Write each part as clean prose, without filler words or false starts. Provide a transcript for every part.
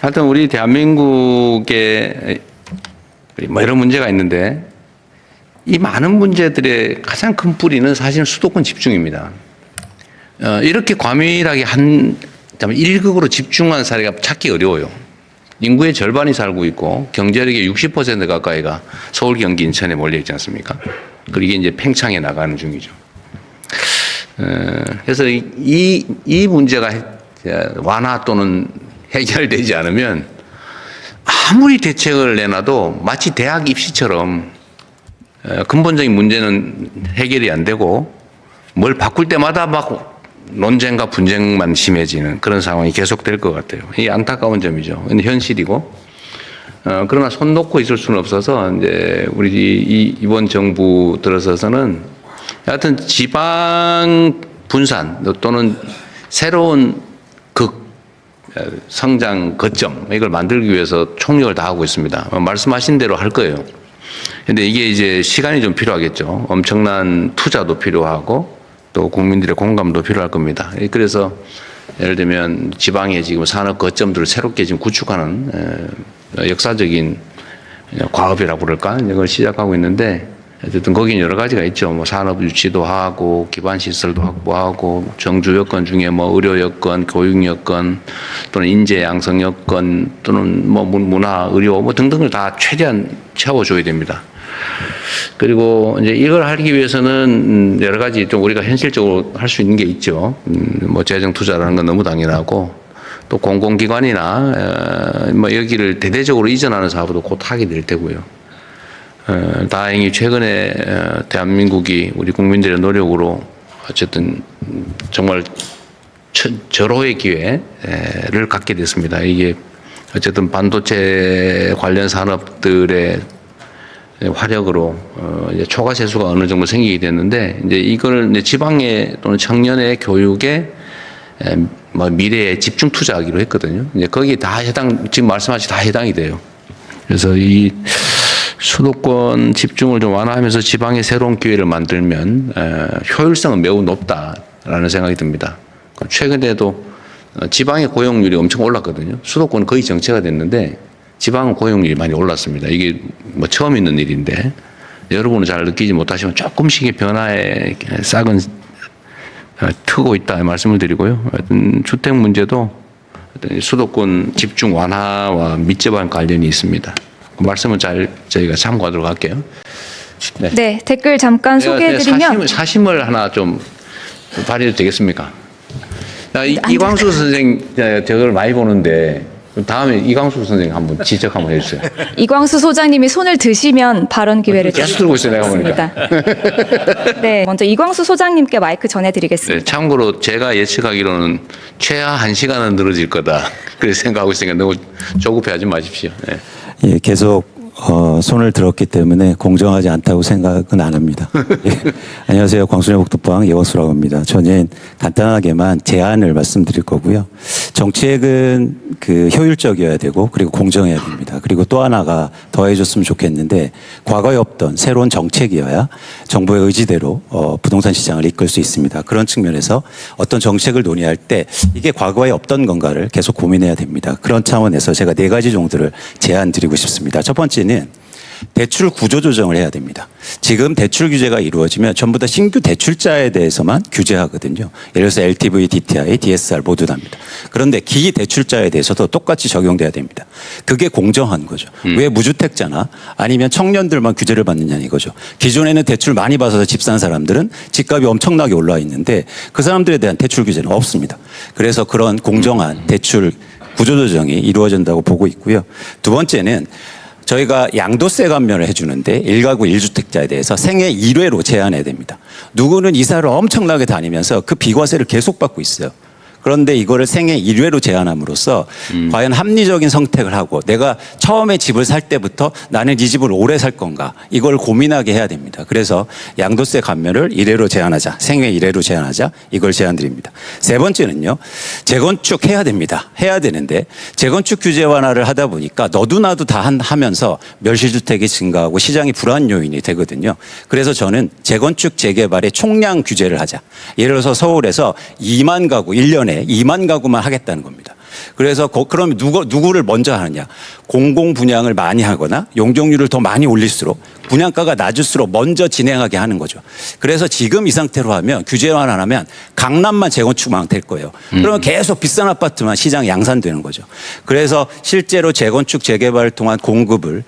하여튼 우리 대한민국에 뭐 이런 문제가 있는데 이 많은 문제들의 가장 큰 뿌리는 사실은 수도권 집중입니다. 이렇게 과밀하게 한 1극으로 집중한 사례가 찾기 어려워요. 인구의 절반이 살고 있고 경제력의 60% 가까이가 서울, 경기, 인천에 몰려 있지 않습니까? 그리고 이게 이제 팽창해 나가는 중이죠. 그래서 이 문제가 완화 또는 해결되지 않으면 아무리 대책을 내놔도 마치 대학 입시처럼 근본적인 문제는 해결이 안 되고 뭘 바꿀 때마다 막 논쟁과 분쟁만 심해지는 그런 상황이 계속될 것 같아요. 이게 안타까운 점이죠. 근데 현실이고, 그러나 손 놓고 있을 수는 없어서 이제 우리 이번 정부 들어서서는 하여튼 지방 분산 또는 새로운 성장 거점 이걸 만들기 위해서 총력을 다하고 있습니다. 말씀하신 대로 할 거예요. 근데 이게 이제 시간이 좀 필요하겠죠. 엄청난 투자도 필요하고 또 국민들의 공감도 필요할 겁니다. 그래서 예를 들면 지방에 지금 산업 거점들을 새롭게 지금 구축하는 역사적인 과업이라고 그럴까? 이걸 시작하고 있는데 어쨌든 거기는 여러 가지가 있죠. 뭐 산업 유치도 하고 기반 시설도 확보하고 정주 여건 중에 뭐 의료 여건, 교육 여건 또는 인재 양성 여건 또는 뭐 문화, 의료 뭐 등등을 다 최대한 채워줘야 됩니다. 그리고 이제 이걸 하기 위해서는 여러 가지 좀 우리가 현실적으로 할 수 있는 게 있죠. 뭐 재정 투자라는 건 너무 당연하고 또 공공기관이나 뭐 여기를 대대적으로 이전하는 사업도 곧 하게 될 테고요. 다행히 최근에 대한민국이 우리 국민들의 노력으로 어쨌든 정말 절호의 기회를 갖게 됐습니다. 이게 어쨌든 반도체 관련 산업들의 화력으로 이제 초과 세수가 어느 정도 생기게 됐는데 이제 이걸 이제 지방의 또는 청년의 교육에 뭐 미래에 집중 투자하기로 했거든요. 이제 거기 다 지금 말씀하신 다 해당이 돼요. 그래서 이 수도권 집중을 좀 완화하면서 지방에 새로운 기회를 만들면 효율성은 매우 높다라는 생각이 듭니다. 최근에도 지방의 고용률이 엄청 올랐거든요. 수도권은 거의 정체가 됐는데 지방은 고용률이 많이 올랐습니다. 이게 뭐 처음 있는 일인데 여러분은 잘 느끼지 못하시면 조금씩의 변화에 싹은 트고 있다 말씀을 드리고요. 하여튼 주택 문제도 수도권 집중 완화와密接한 관련이 있습니다. 그 말씀은 잘 저희가 참고하도록 할게요. 네, 네 댓글 잠깐 소개해드리면 사심을 하나 좀 발휘해도 되겠습니까? 이광수 선생 저걸 많이 보는데 다음에 이광수 선생님 한번 지적 한번 해주세요. 이광수 소장님이 손을 드시면 발언 기회를 계속 들고 있어요, 내가 보니까. 네, 먼저 이광수 소장님께 마이크 전해드리겠습니다. 네, 참고로 제가 예측하기로는 최하 1시간은 늘어질 거다. 그렇게 생각하고 있으니까 너무 조급해하지 마십시오. 네. 예, 계속 손을 들었기 때문에 공정하지 않다고 생각은 안 합니다. 예. 안녕하세요. 광순의 복덕방 이광수라고 합니다. 저는 간단하게만 제안을 말씀드릴 거고요. 정책은 그 효율적이어야 되고 그리고 공정해야 됩니다. 그리고 또 하나가 더해줬으면 좋겠는데 과거에 없던 새로운 정책이어야 정부의 의지대로 부동산 시장을 이끌 수 있습니다. 그런 측면에서 어떤 정책을 논의할 때 이게 과거에 없던 건가를 계속 고민해야 됩니다. 그런 차원에서 제가 4가지 정도를 제안 드리고 싶습니다. 첫 번째는 대출 구조 조정을 해야 됩니다. 지금 대출 규제가 이루어지면 전부 다 신규 대출자에 대해서만 규제하거든요. 예를 들어서 LTV, DTI, DSR 모두 다입니다. 그런데 기 대출자에 대해서도 똑같이 적용돼야 됩니다. 그게 공정한 거죠. 왜 무주택자나 아니면 청년들만 규제를 받느냐 이거죠. 기존에는 대출 많이 받아서 집 산 사람들은 집값이 엄청나게 올라 있는데 그 사람들에 대한 대출 규제는 없습니다. 그래서 그런 공정한 대출 구조 조정이 이루어진다고 보고 있고요. 두 번째는 저희가 양도세 감면을 해주는데 1가구 1주택자에 대해서 생애 1회로 제한해야 됩니다. 누구는 이사를 엄청나게 다니면서 그 비과세를 계속 받고 있어요. 그런데 이거를 생애 1회로 제한함으로써 과연 합리적인 선택을 하고 내가 처음에 집을 살 때부터 나는 이 집을 오래 살 건가 이걸 고민하게 해야 됩니다. 그래서 양도세 감면을 1회로 제한하자. 생애 1회로 제한하자. 이걸 제안드립니다. 세 번째는요. 재건축 해야 됩니다. 해야 되는데 재건축 규제 완화를 하다 보니까 너도 나도 다 하면서 멸실주택이 증가하고 시장이 불안 요인이 되거든요. 그래서 저는 재건축 재개발의 총량 규제를 하자. 예를 들어서 서울에서 2만 가구 1년에 2만 가구만 하겠다는 겁니다. 그래서 그러면 누구를 먼저 하느냐. 공공 분양을 많이 하거나 용적률을 더 많이 올릴수록 분양가가 낮을수록 먼저 진행하게 하는 거죠. 그래서 지금 이 상태로 하면 규제만 안 하면 강남만 재건축만 될 거예요. 그러면 계속 비싼 아파트만 시장 양산되는 거죠. 그래서 실제로 재건축 재개발을 통한 공급을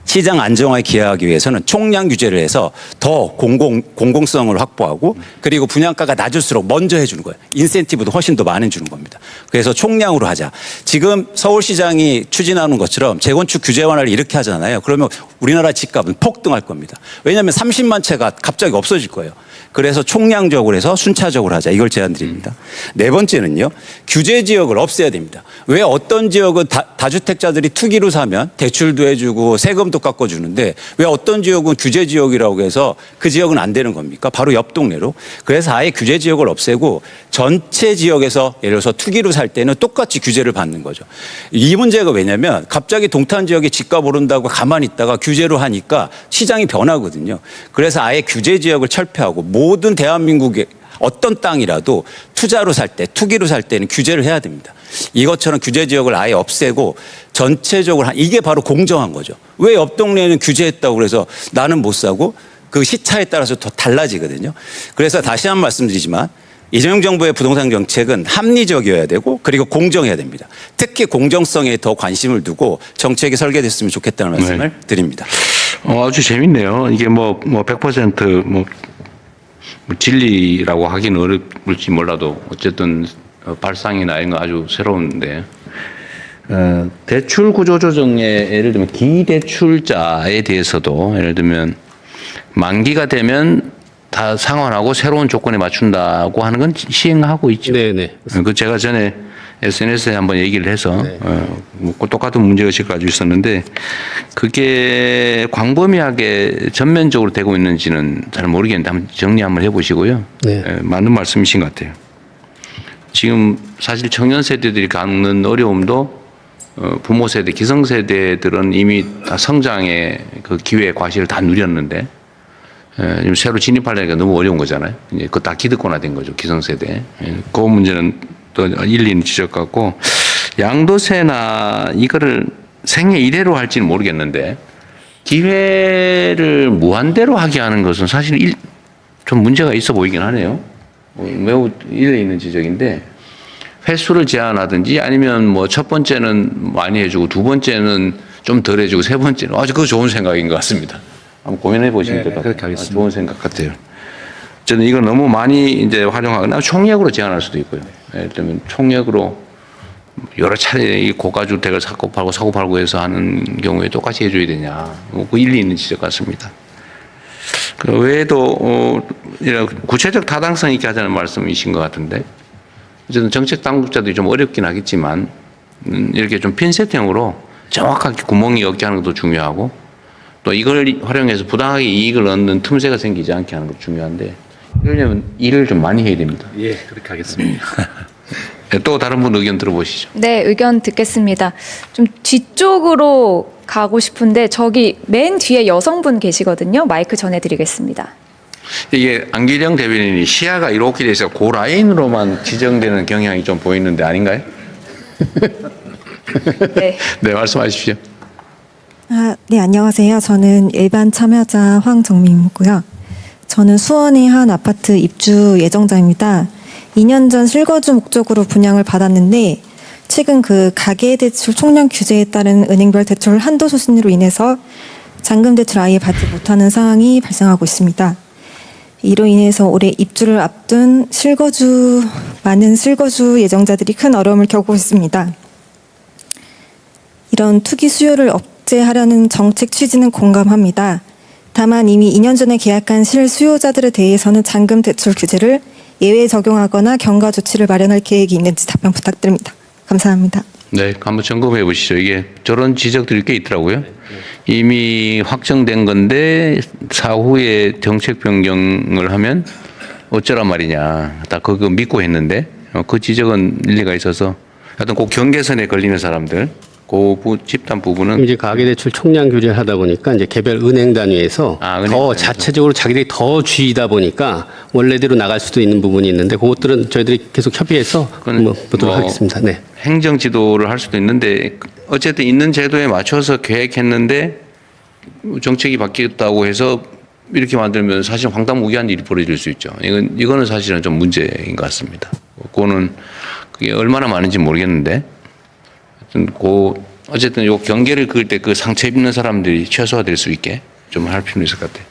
시장 안정화에 기여하기 위해서는 총량 규제를 해서 더 공공성을 확보하고 그리고 분양가가 낮을수록 먼저 해주는 거예요. 인센티브도 훨씬 더 많이 주는 겁니다. 그래서 총량으로 하자. 지금 서울시장이 추진하는 것처럼 재건축 규제 완화를 이렇게 하잖아요. 그러면 우리나라 집값은 폭등할 겁니다. 왜냐하면 30만 채가 갑자기 없어질 거예요. 그래서 총량적으로 해서 순차적으로 하자. 이걸 제안드립니다. 네 번째는요. 규제 지역을 없애야 됩니다. 왜 어떤 지역은 다주택자들이 투기로 사면 대출도 해주고 세금도 깎아주는데 왜 어떤 지역은 규제 지역이라고 해서 그 지역은 안 되는 겁니까? 바로 옆 동네로. 그래서 아예 규제 지역을 없애고 전체 지역에서 예를 들어서 투기로 살 때는 똑같이 규제를 받는 거죠. 이 문제가 왜냐면 갑자기 동탄 지역에 집값 오른다고 가만히 있다가 규제로 하니까 시장이 변하거든요. 그래서 아예 규제 지역을 철폐하고 모든 대한민국의 어떤 땅이라도 투자로 살 때, 투기로 살 때는 규제를 해야 됩니다. 이것처럼 규제 지역을 아예 없애고 전체적으로 이게 바로 공정한 거죠. 왜 옆 동네에는 규제했다고 그래서 나는 못 사고 그 시차에 따라서 더 달라지거든요. 그래서 다시 한 번 말씀드리지만 이재명 정부의 부동산 정책은 합리적이어야 되고 그리고 공정해야 됩니다. 특히 공정성에 더 관심을 두고 정책이 설계됐으면 좋겠다는 말씀을 드립니다. 아주 재밌네요. 이게 뭐 100% 진리라고 하기는 어렵을지 몰라도 어쨌든 발상이나 이런 거 아주 새로운데 대출 구조 조정에 예를 들면 기대출자에 대해서도 예를 들면 만기가 되면 다 상환하고 새로운 조건에 맞춘다고 하는 건 시행하고 있죠. 네네. 그 제가 전에 SNS에 한번 얘기를 해서 뭐 똑같은 문제의식을 가지고 있었는데 그게 광범위하게 전면적으로 되고 있는지는 잘 모르겠는데 한번 정리 한번 해보시고요. 네. 맞는 말씀이신 것 같아요. 지금 사실 청년 세대들이 겪는 어려움도 부모 세대, 기성세대들은 이미 다 성장의 그 기회, 과실을 다 누렸는데 지금 새로 진입하려니까 너무 어려운 거잖아요. 이제 그거 다 기득권화된 거죠, 기성세대. 그 문제는 또 일리는 지적받고 양도세나 이거를 생애 이대로 할지는 모르겠는데 기회를 무한대로 하게 하는 것은 사실 좀 문제가 있어 보이긴 하네요. 매우 일리 있는 지적인데 횟수를 제한하든지 아니면 뭐 첫 번째는 많이 해주고 두 번째는 좀 덜 해주고 세 번째는 아주 그거 좋은 생각인 것 같습니다. 한번 고민해 보시면 될 것 같아요. 그렇게 하겠습니다. 좋은 생각 같아요. 저는 이걸 너무 많이 이제 활용하거나 총액으로 제한할 수도 있고요. 예를 들면 총액으로 여러 차례 이 고가주택을 사고 팔고 해서 하는 경우에 똑같이 해줘야 되냐. 그 일리 있는 지적 같습니다. 그 외에도 이런 구체적 타당성 있게 하자는 말씀이신 것 같은데 어쨌든 정책 당국자들이 좀 어렵긴 하겠지만 이렇게 좀 핀셋형으로 정확하게 구멍이 없게 하는 것도 중요하고 또 이걸 활용해서 부당하게 이익을 얻는 틈새가 생기지 않게 하는 것도 중요한데 이러려면 일을 좀 많이 해야 됩니다. 예, 그렇게 하겠습니다. 또 다른 분 의견 들어보시죠. 네, 의견 듣겠습니다. 좀 뒤쪽으로 가고 싶은데 저기 맨 뒤에 여성분 계시거든요. 마이크 전해드리겠습니다. 이게 안기령 대변인이 시야가 이렇게 돼서 그 라인으로만 지정되는 경향이 좀 보이는데 아닌가요? 네. 네, 말씀하십시오. 네, 안녕하세요. 저는 일반 참여자 황정민이고요. 저는 수원의 한 아파트 입주 예정자입니다. 2년 전 실거주 목적으로 분양을 받았는데 최근 그 가계대출 총량 규제에 따른 은행별 대출 한도 소진으로 인해서 잔금 대출 아예 받지 못하는 상황이 발생하고 있습니다. 이로 인해서 올해 입주를 앞둔 많은 실거주 예정자들이 큰 어려움을 겪고 있습니다. 이런 투기 수요를 억제하려는 정책 취지는 공감합니다. 다만 이미 2년 전에 계약한 실수요자들에 대해서는 잔금 대출 규제를 예외 적용하거나 경과 조치를 마련할 계획이 있는지 답변 부탁드립니다. 감사합니다. 네, 한번 점검해 보시죠. 이게 저런 지적들이 꽤 있더라고요. 이미 확정된 건데 사후에 정책 변경을 하면 어쩌란 말이냐. 딱 그거 믿고 했는데 그 지적은 일리가 있어서 하여튼 꼭 경계선에 걸리는 사람들 집단 부분은 이제 가계대출 총량 규제를 하다 보니까 이제 개별 은행 단위에서 은행 더 단위에서. 자체적으로 자기들이 더 쥐다 보니까 원래대로 나갈 수도 있는 부분이 있는데 그것들은 저희들이 계속 협의해서 그건 보도록 하겠습니다. 네. 행정 지도를 할 수도 있는데 어쨌든 있는 제도에 맞춰서 계획했는데 정책이 바뀌었다고 해서 이렇게 만들면 사실 황당무계한 일이 벌어질 수 있죠. 이거는 사실은 좀 문제인 것 같습니다. 그거는 그게 얼마나 많은지 모르겠는데 어쨌든 요 경계를 그을 때 그 상처 입는 사람들이 최소화될 수 있게 좀 할 필요는 있을 것 같아요.